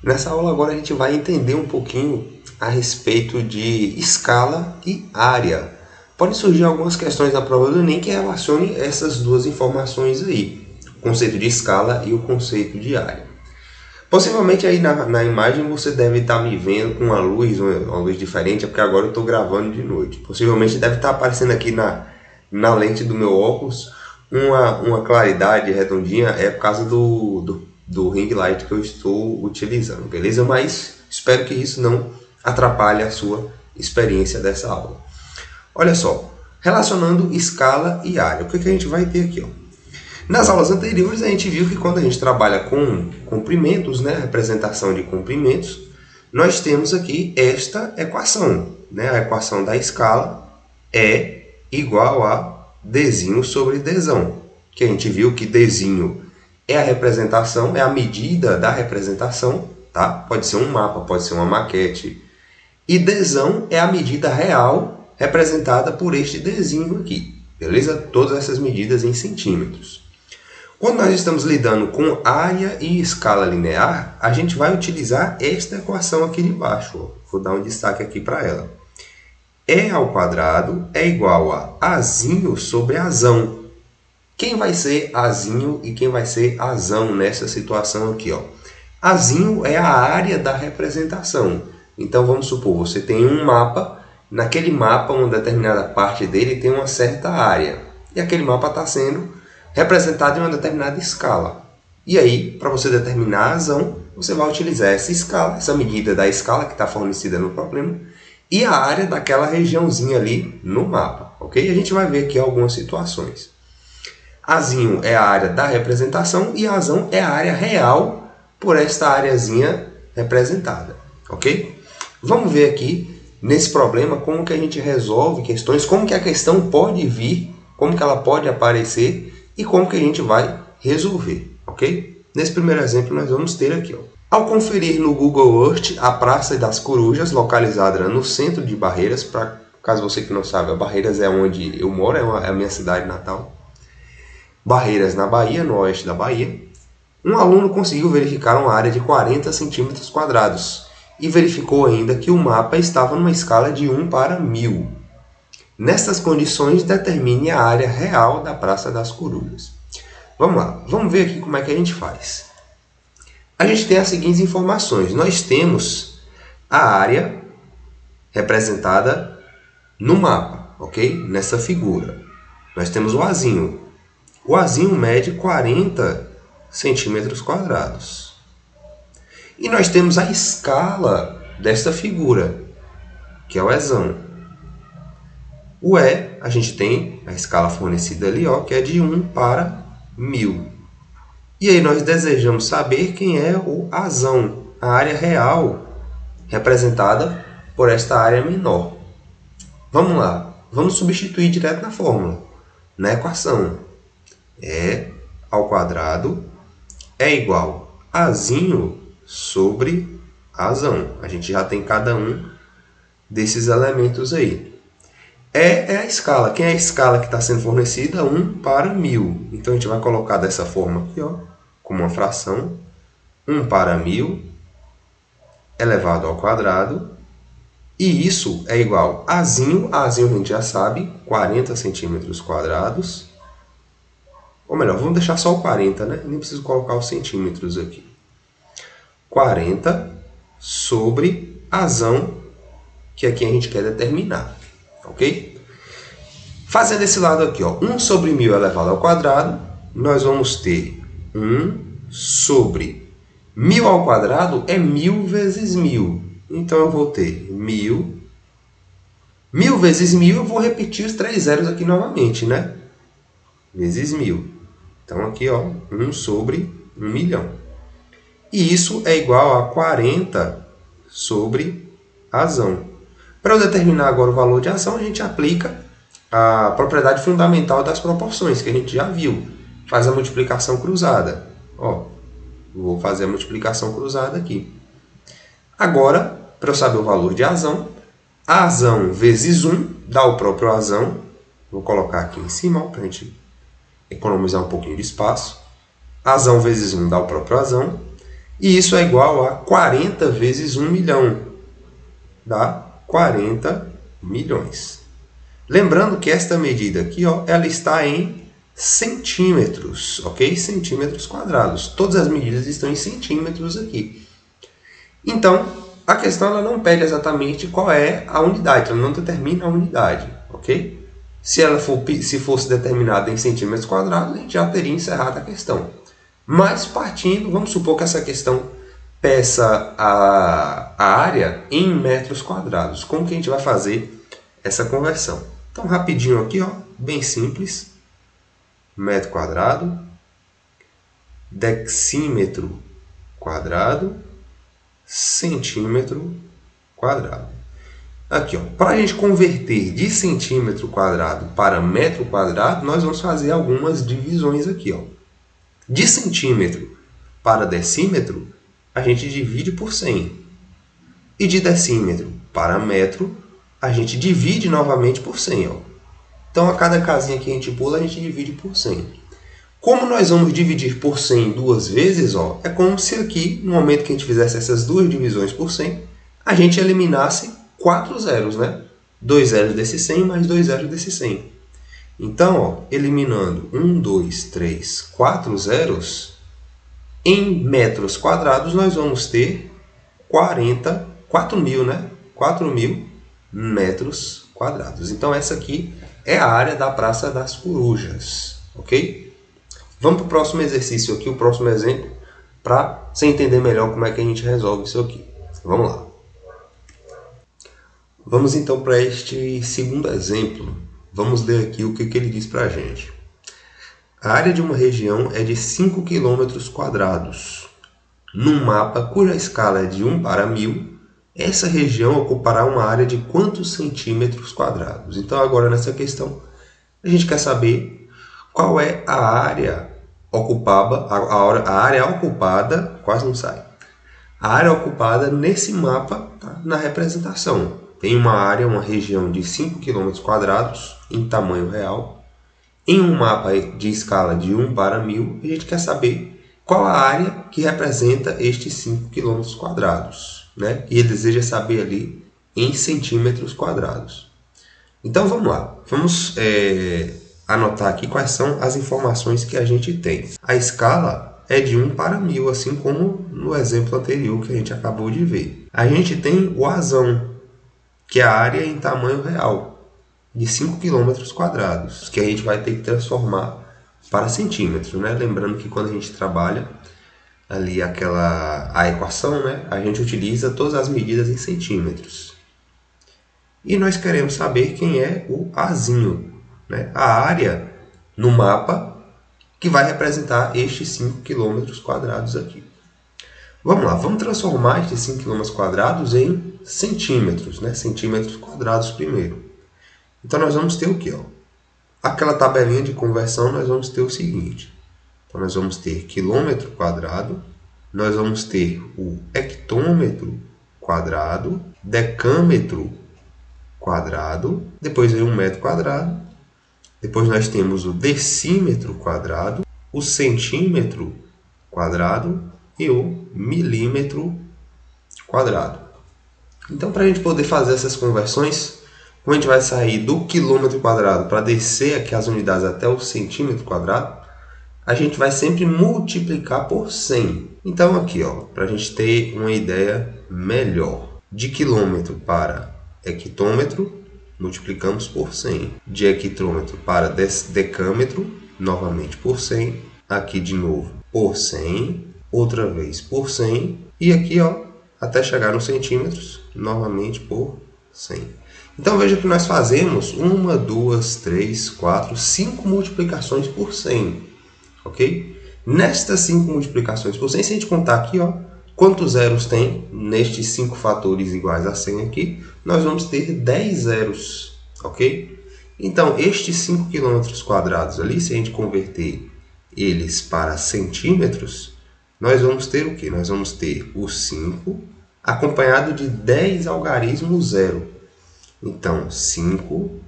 Nessa aula agora a gente vai entender um pouquinho a respeito de escala e área. Pode surgir algumas questões na prova do Enem que relacionem essas duas informações aí, o conceito de escala e o conceito de área. Possivelmente aí na imagem você deve estar me vendo com uma luz diferente, é porque agora eu estou gravando de noite. Possivelmente deve estar aparecendo aqui na lente do meu óculos uma claridade redondinha, é por causa do ring light que eu estou utilizando, beleza? Mas espero que isso não atrapalhe a sua experiência dessa aula. Olha só, relacionando escala e área, o que a gente vai ter aqui, ó? Nas aulas anteriores a gente viu que quando a gente trabalha com comprimentos, né, representação de comprimentos, nós temos aqui esta equação, né? A equação da escala é igual a Dzinho sobre Dzão, que a gente viu que Dzinho é a representação, é a medida da representação, tá? Pode ser um mapa, pode ser uma maquete. E Dzão é a medida real representada por este Dzinho aqui, beleza? Todas essas medidas em centímetros. Quando nós estamos lidando com área e escala linear, a gente vai utilizar esta equação aqui de baixo. Ó. Vou dar um destaque aqui para ela. E ao quadrado é igual a Azinho sobre Azão. Quem vai ser Azinho e quem vai ser Azão nessa situação aqui? Ó? Azinho é a área da representação. Então vamos supor, você tem um mapa, naquele mapa uma determinada parte dele tem uma certa área. E aquele mapa está sendo representado em uma determinada escala. E aí, para você determinar a Azão, você vai utilizar essa escala, essa medida da escala que está fornecida no problema, e a área daquela regiãozinha ali no mapa, ok? A gente vai ver aqui algumas situações. Azinho é a área da representação e a Azão é a área real por esta areazinha representada, ok? Vamos ver aqui, nesse problema, como que a gente resolve questões, como que a questão pode vir, como que ela pode aparecer, e como que a gente vai resolver, ok? Nesse primeiro exemplo nós vamos ter aqui, ó. Ao conferir no Google Earth a Praça das Corujas, localizada no centro de Barreiras, para caso você que não sabe, a Barreiras é onde eu moro, é a minha cidade natal. Barreiras na Bahia, no oeste da Bahia. Um aluno conseguiu verificar uma área de 40 centímetros quadrados e verificou ainda que o mapa estava numa escala de 1 para 1000. Nestas condições, determine a área real da Praça das Corujas. Vamos lá, vamos ver aqui como é que a gente faz. A gente tem as seguintes informações. Nós temos a área representada no mapa, ok? Nessa figura. Nós temos o Azinho. O Azinho mede 40 centímetros quadrados. E nós temos a escala desta figura, que é o Ezão. O E, a gente tem a escala fornecida ali, ó, que é de 1 para 1000. E aí nós desejamos saber quem é o Azão, a área real representada por esta área menor. Vamos lá, vamos substituir direto na fórmula, na equação. E ao quadrado é igual a Azinho sobre Azão. A gente já tem cada um desses elementos aí. É a escala. Quem é a escala que está sendo fornecida? 1 para 1000. Então, a gente vai colocar dessa forma aqui, ó, como uma fração. 1 para 1000 elevado ao quadrado. E isso é igual a Azinho. Azinho a gente já sabe, 40 centímetros quadrados. Ou melhor, vamos deixar só o 40, né? Nem preciso colocar os centímetros aqui. 40 sobre Azão, que aqui a gente quer determinar. Ok? Fazendo esse lado aqui, ó, 1 sobre 1000 elevado ao quadrado, nós vamos ter 1 sobre 1000 ao quadrado é 1000 vezes 1000. Então, eu vou ter 1000. 1000 vezes 1000, eu vou repetir os 3 zeros aqui novamente, né? Vezes 1000. Então, aqui, ó, 1 sobre 1 milhão. E isso é igual a 40 sobre Azão. Para eu determinar agora o valor de Azão, a gente aplica a propriedade fundamental das proporções, que a gente já viu. Faz a multiplicação cruzada. Ó, vou fazer a multiplicação cruzada aqui. Agora, para eu saber o valor de Azão, Azão vezes 1 dá o próprio Azão. Vou colocar aqui em cima para a gente economizar um pouquinho de espaço. Azão vezes 1 dá o próprio Azão. E isso é igual a 40 vezes 1 milhão. Dá 40 milhões. Lembrando que esta medida aqui, ó, ela está em centímetros, ok? Centímetros quadrados. Todas as medidas estão em centímetros aqui. Então, a questão ela não pede exatamente qual é a unidade, ela não determina a unidade, ok? Se fosse determinada em centímetros quadrados, a gente já teria encerrado a questão. Mas partindo, vamos supor que essa questão peça a área em metros quadrados. Como que a gente vai fazer essa conversão? Então, rapidinho aqui, ó, bem simples. Metro quadrado, decímetro quadrado, centímetro quadrado. Aqui, ó, para a gente converter de centímetro quadrado para metro quadrado, nós vamos fazer algumas divisões aqui, ó. De centímetro para decímetro, a gente divide por 100. E de decímetro para metro, a gente divide novamente por 100. Ó. Então, a cada casinha que a gente pula, a gente divide por 100. Como nós vamos dividir por 100 duas vezes, ó, é como se aqui, no momento que a gente fizesse essas duas divisões por 100, a gente eliminasse 4 zeros, né? 2 zeros desse 100 mais 2 zeros desse 100. Então, ó, eliminando 1, 2, 3, 4 zeros, em metros quadrados nós vamos ter 4.000, né? 4.000 metros quadrados. Então, essa aqui é a área da Praça das Corujas, ok? Vamos para o próximo exercício aqui, o próximo exemplo, para você entender melhor como é que a gente resolve isso aqui. Vamos lá. Vamos então para este segundo exemplo. Vamos ler aqui o que ele diz para a gente. A área de uma região é de 5 km². Num mapa cuja escala é de 1 para 1000, essa região ocupará uma área de quantos centímetros quadrados? Então, agora nessa questão, a gente quer saber qual é a área ocupada, a área ocupada, quase não sai, a área ocupada nesse mapa, tá? Na representação. Tem uma área, uma região de 5 km² em tamanho real. Em um mapa de escala de 1 para 1000, a gente quer saber qual a área que representa estes 5 km², né? E ele deseja saber ali em centímetros quadrados. Então vamos lá, vamos anotar aqui quais são as informações que a gente tem. A escala é de 1 para 1000, assim como no exemplo anterior que a gente acabou de ver. A gente tem o azão, que é a área em tamanho real, de 5 km², que a gente vai ter que transformar para centímetros, né? Lembrando que quando a gente trabalha ali a equação, né? A gente utiliza todas as medidas em centímetros. E nós queremos saber quem é o Azinho, né? A área no mapa que vai representar estes 5 km² aqui. Vamos lá, vamos transformar estes 5 km² em centímetros, né? Centímetros quadrados primeiro. Então, nós vamos ter o quê? Ó? Aquela tabelinha de conversão, nós vamos ter o seguinte. Então, nós vamos ter quilômetro quadrado, nós vamos ter o hectômetro quadrado, decâmetro quadrado, depois vem o metro quadrado, depois nós temos o decímetro quadrado, o centímetro quadrado e o milímetro quadrado. Então, para a gente poder fazer essas conversões, como a gente vai sair do quilômetro quadrado para descer aqui as unidades até o centímetro quadrado, a gente vai sempre multiplicar por 100. Então aqui, para a gente ter uma ideia melhor, de quilômetro para hectômetro, multiplicamos por 100. De hectômetro para decâmetro, novamente por 100. Aqui de novo por 100, outra vez por 100. E aqui, até chegar nos centímetros, novamente por 100. Então veja que nós fazemos 1, 2, 3, 4, 5 multiplicações por 100, ok? Nestas 5 multiplicações por 100, se a gente contar aqui, quantos zeros tem nestes 5 fatores iguais a 100 aqui, nós vamos ter 10 zeros, ok? Então, estes 5 km² ali, se a gente converter eles para centímetros, nós vamos ter o quê? Nós vamos ter o 5 acompanhado de 10 algarismos zero. Então, 5,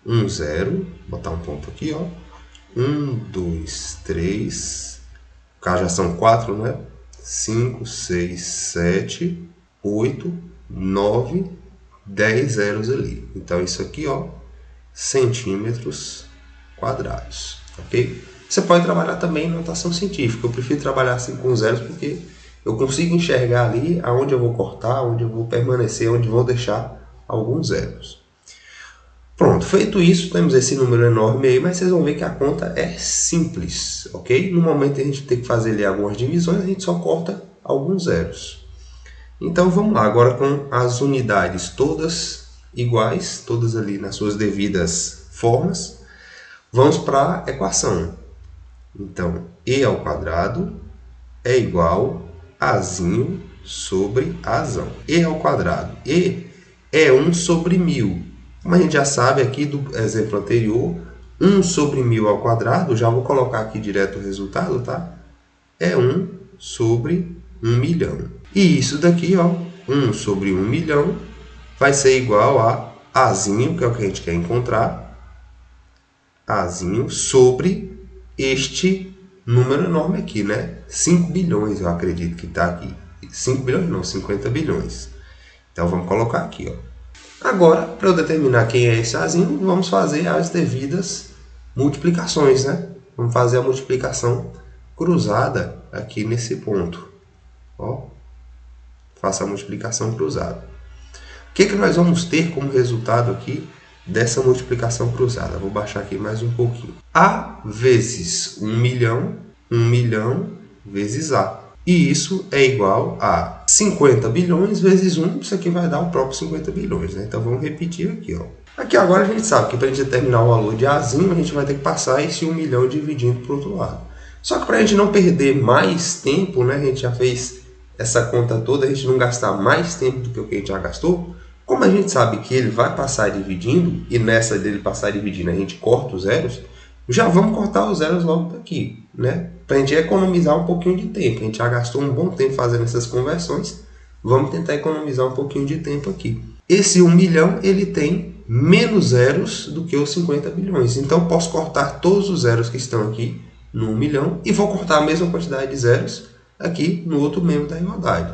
1, 0, botar um ponto aqui, 1, 2, 3, cá já são 4, né? 5, 6, 7, 8, 9, 10 zeros ali. Então, isso aqui, ó, centímetros quadrados, ok? Você pode trabalhar também em notação científica. Eu prefiro trabalhar assim com zeros porque eu consigo enxergar ali aonde eu vou cortar, onde eu vou permanecer, onde vou deixar alguns zeros. Pronto, feito isso, temos esse número enorme aí, mas vocês vão ver que a conta é simples, ok? No momento que a gente tem que fazer ali algumas divisões, a gente só corta alguns zeros. Então vamos lá, agora com as unidades todas iguais, todas ali nas suas devidas formas, vamos para a equação. Então, e ao quadrado é igual a azinho sobre azão. E ao quadrado, e é 1 sobre 1000. Como a gente já sabe aqui do exemplo anterior, 1 sobre 1000 ao quadrado, já vou colocar aqui direto o resultado, tá? É 1 sobre 1 milhão. E isso daqui, ó, 1 sobre 1 milhão, vai ser igual a azinho, que é o que a gente quer encontrar, azinho sobre este número enorme aqui, né? 5 bilhões, eu acredito que está aqui. 5 bilhões não, 50 bilhões. Então, vamos colocar aqui, ó. Agora, para eu determinar quem é esse azinho, vamos fazer as devidas multiplicações, né? Vamos fazer a multiplicação cruzada aqui nesse ponto. Ó, faça a multiplicação cruzada. O que nós vamos ter como resultado aqui dessa multiplicação cruzada? Vou baixar aqui mais um pouquinho. A vezes 1 milhão vezes A. E isso é igual a 50 bilhões vezes 1. Isso aqui vai dar o próprio 50 bilhões. Né? Então, vamos repetir aqui. Ó. Aqui agora a gente sabe que para a gente determinar o valor de Azinho, a gente vai ter que passar esse 1 milhão dividindo para o outro lado. Só que para a gente não perder mais tempo, né? A gente já fez essa conta toda, a gente não gastar mais tempo do que o que a gente já gastou. Como a gente sabe que ele vai passar dividindo, e nessa dele passar dividindo a gente corta os zeros, já vamos cortar os zeros logo daqui, né? Para a gente economizar um pouquinho de tempo. A gente já gastou um bom tempo fazendo essas conversões, vamos tentar economizar um pouquinho de tempo aqui. Esse 1 milhão, ele tem menos zeros do que os 50 bilhões. Então, eu posso cortar todos os zeros que estão aqui no 1 milhão e vou cortar a mesma quantidade de zeros aqui no outro membro da igualdade.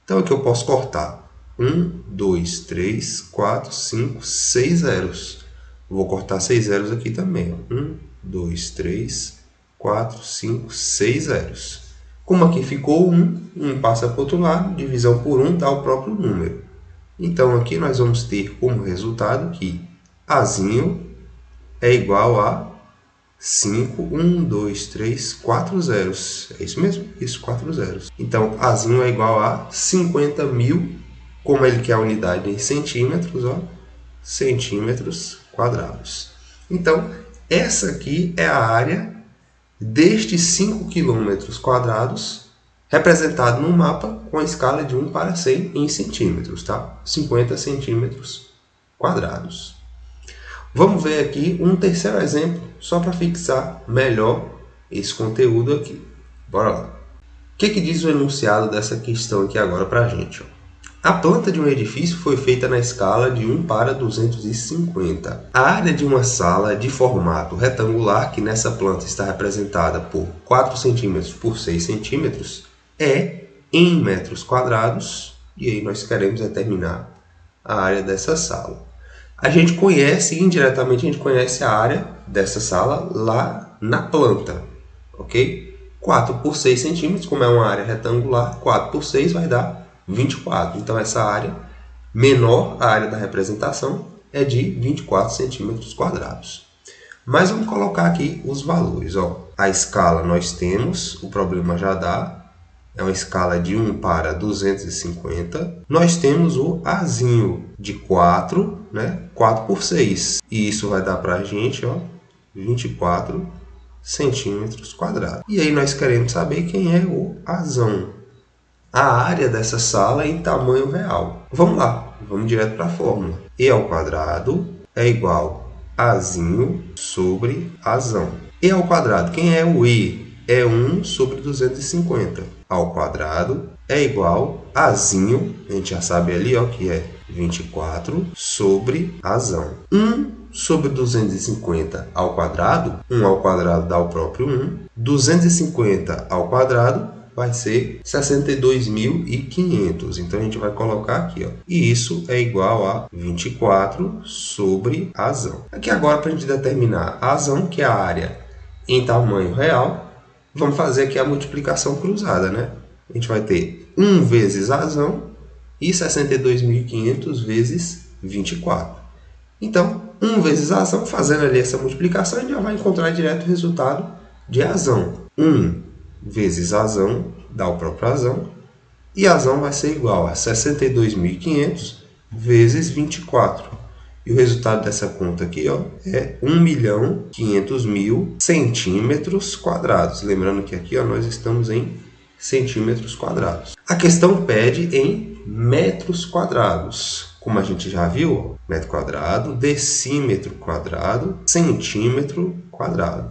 Então, aqui eu posso cortar 1, 2, 3, 4, 5, 6 zeros. Vou cortar 6 zeros aqui também. 1, 2, 3, 4, 5, 6 zeros. Como aqui ficou 1 passa para o outro lado, divisão por 1 dá o próprio número. Então, aqui nós vamos ter como resultado que Azinho é igual a 5, 1, 2, 3, 4 zeros. É isso mesmo? Isso, 4 zeros. Então, Azinho é igual a 50 mil, como ele quer a unidade em centímetros, ó, centímetros quadrados. Então, essa aqui é a área destes 5 quilômetros quadrados, representado no mapa com a escala de 1 para 100 em centímetros, tá? 50 centímetros quadrados. Vamos ver aqui um terceiro exemplo, só para fixar melhor esse conteúdo aqui. Bora lá. O que diz o enunciado dessa questão aqui agora para a gente? Ó? A planta de um edifício foi feita na escala de 1 para 250. A área de uma sala de formato retangular, que nessa planta está representada por 4 cm por 6 cm, é em metros quadrados, e aí nós queremos determinar a área dessa sala. A gente conhece, indiretamente, a gente conhece a área dessa sala lá na planta, ok? 4 por 6 centímetros, como é uma área retangular, 4 por 6 vai dar 24. Então, essa área menor, a área da representação, é de 24 centímetros quadrados. Mas vamos colocar aqui os valores. Ó. A escala nós temos, o problema já dá, é uma escala de 1 para 250. Nós temos o Azinho de 4, né? 4 por 6. E isso vai dar para a gente, ó, 24 centímetros quadrados. E aí nós queremos saber quem é o Azão. A área dessa sala em tamanho real. Vamos lá, vamos direto para a fórmula. E ao quadrado é igual a Azinho sobre Azão. E ao quadrado, quem é o E? É 1 sobre 250. Ao quadrado é igual a Azinho, a gente já sabe ali, ó, que é 24 sobre Azão. 1 sobre 250 ao quadrado, 1 ao quadrado dá o próprio 1. 250 ao quadrado vai ser 62.500. Então a gente vai colocar aqui, ó. E isso é igual a 24 sobre a azão. Aqui agora, para a gente determinar a azão, que é a área em tamanho real, vamos fazer aqui a multiplicação cruzada, né? A gente vai ter 1 vezes a azão e 62.500 vezes 24. Então, 1 vezes a azão, fazendo ali essa multiplicação, a gente já vai encontrar direto o resultado de azão. 1 vezes azão dá o próprio azão, e azão vai ser igual a 62.500 vezes 24. E o resultado dessa conta aqui, ó, é 1.500.000 centímetros quadrados. Lembrando que aqui, ó, nós estamos em centímetros quadrados. A questão pede em metros quadrados. Como a gente já viu, metro quadrado, decímetro quadrado, centímetro quadrado.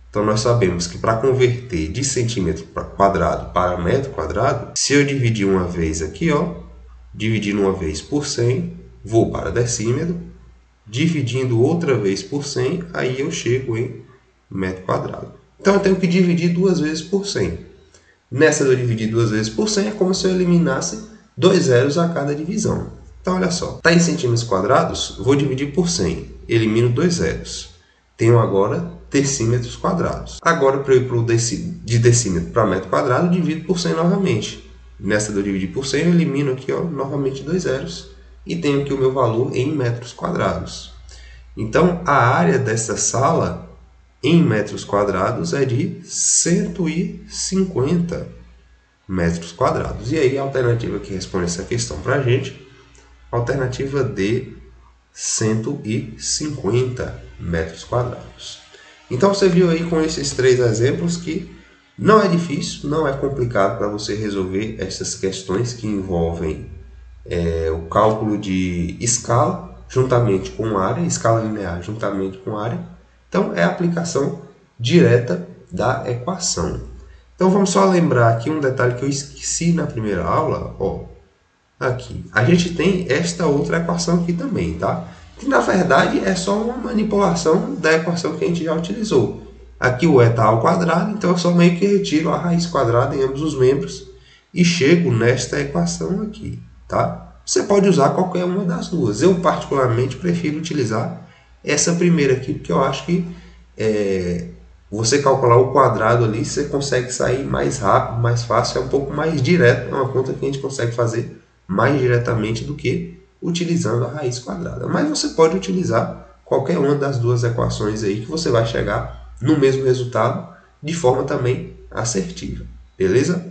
Então nós sabemos que para converter de centímetro quadrado para metro quadrado, se eu dividir uma vez aqui, ó, dividindo uma vez por 100, vou para decímetro, dividindo outra vez por 100, aí eu chego em metro quadrado. Então eu tenho que dividir 2 vezes por 100. Nessa de eu dividir 2 vezes por 100 é como se eu eliminasse 2 zeros a cada divisão. Então olha só, está em centímetros quadrados, vou dividir por 100, elimino 2 zeros. Tenho agora decímetros quadrados. Agora, para eu ir de decímetro para metro quadrado, divido por 100 novamente. Nessa de eu dividir por 100, eu elimino aqui, ó, novamente 2 zeros. E tenho aqui o meu valor em metros quadrados. Então, a área dessa sala em metros quadrados é de 150 metros quadrados. E aí, a alternativa que responde essa questão para a gente, alternativa D, 150 metros quadrados. Então, você viu aí com esses 3 exemplos que não é difícil, não é complicado para você resolver essas questões que envolvem o cálculo de escala juntamente com área, escala linear juntamente com área. Então, é a aplicação direta da equação. Então, vamos só lembrar aqui um detalhe que eu esqueci na primeira aula. Ó, aqui, a gente tem esta outra equação aqui também, tá? Que na verdade é só uma manipulação da equação que a gente já utilizou. Aqui o eta ao quadrado, então eu só meio que retiro a raiz quadrada em ambos os membros e chego nesta equação aqui, tá? Você pode usar qualquer uma das duas. Eu particularmente prefiro utilizar essa primeira aqui, porque eu acho que você calcular o quadrado ali, você consegue sair mais rápido, mais fácil, é um pouco mais direto, é uma conta que a gente consegue fazer mais diretamente do que utilizando a raiz quadrada. Mas você pode utilizar qualquer uma das duas equações aí que você vai chegar no mesmo resultado de forma também assertiva. Beleza?